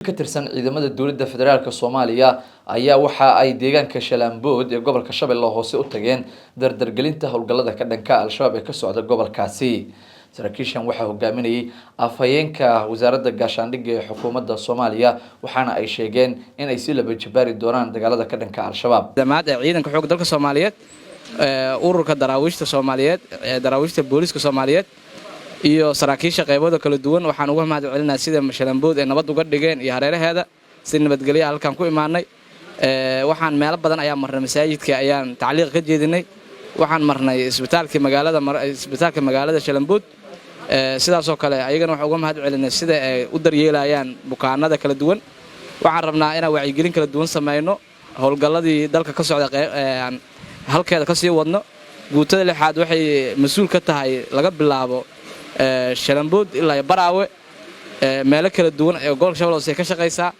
ka tirsan ciidamada dowladda federaalka Soomaaliya ayaa waxa ay deegaanka Shalambood ee gobolka Shabeellaha Hoose u tageen dardargelinta howlgallada ka dhanka Al-Shabaab ee ka socda gobolkaasi. Saraakiishan waxa hogaaminayay afhayeenka wasaaradda gaashaandhigga ee xukuumadda Soomaaliya waxaana ay sheegeen in ay si laba jibaari doonaan dagaalada ka dhanka Al-Shabaab. Dhammaad ciidanka xoogga dalka Soomaaliyeed ururka daraawiishta Soomaaliyeed daraawiishta booliska Soomaaliyeed iyo saraakiisha qaybada kala duwan waxaan uga mahad celinaa sida Shalambood ee nabad uga dhigeen iyo hareeraheeda si nabadgelyo halkan ku imaanay waxaan meel badan ayaa marnay masaajidka ayaan tacliiq ka jeedinay waxaan marnay isbitaalka magaalada Shalambood sidaas oo kale ayagana waxaan uga mahad celinaa sida ay u daryeelayaan bukaanada kala duwan waxaan rabnaa inaan wacyigelin kala duwan sameeyno howlgalladii dalka ka socda halkeeda ka sii wadno guutada lixaad waxay mas'uul ka tahay laga bilaabo Shalambood ilaa Baraawe meelo kala duwan ee gobolka Shabeellaha Hoose ka shaqeysaa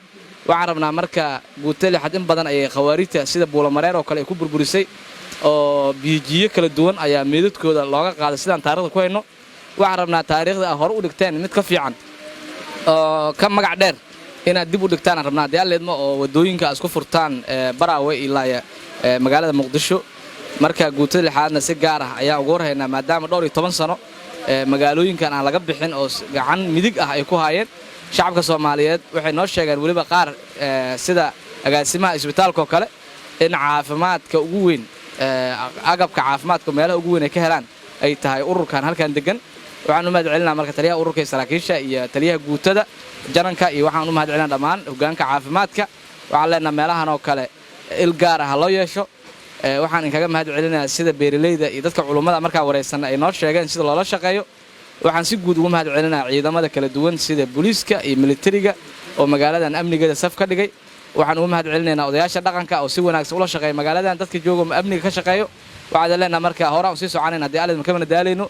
waxaan rabnaa marka guutada lixaad in badan ay khawaariijta sida Buulamareer oo kale ay ku burburisay oo biijiye kala duwan ayaa meedadkooda looga qaaday sidaan taariikhda ku hayno waxaan rabnaa taariikhda hore u dhigteen mid ka fiican oo ka magac dheer inaad dib u dhigtaan rabnaa diyaalleedma oo wadooyinka isku furtaan Baraawe ilaa magaalada Muqdisho marka guutada lixaadna si gaar ah ayaa ugu horeynaa maadaama dhowr iyo 10 sano magaalooyinkan aan laga bixin oo gacan midig ah ay ku hayeen shacabka Soomaaliyeed waxay noo sheegeen waliba qaar sida agaasimaha isbitaalka kale in caafimaadka ugu weyn agabka caafimaadka meelaha ugu weyn ay ka helaan ay tahay ururkan halkan degan waxaan u mahad celinaa marka taliyaha ururka saraakiisha iyo taliyaha guutada jaranka iyo waxaan u mahad celinaa dhammaan hoggaanka caafimaadka waxaan leenahay meelahan oo kale il gaar ah loo yeesho waxaan inkaga mahad celinayaa sida beeraleyda iyo dadka culimada markaa wareysan ay noo sheegeen sida loola shaqeeyo waxaan si guud ugu mahad celinayaa ciidamada kala duwan sida booliska iyo militariga oo magaaladan amnigeeda saf ka dhigay waxaan ugu mahad celinaynaa odayaasha dhaqanka oo si wanaagsan ula shaqeeya magaaladan dadka jooga amniga ka shaqeeyo waxaan leenahay marka hore aan sii soconayn hadii aalad ma ka daaleyno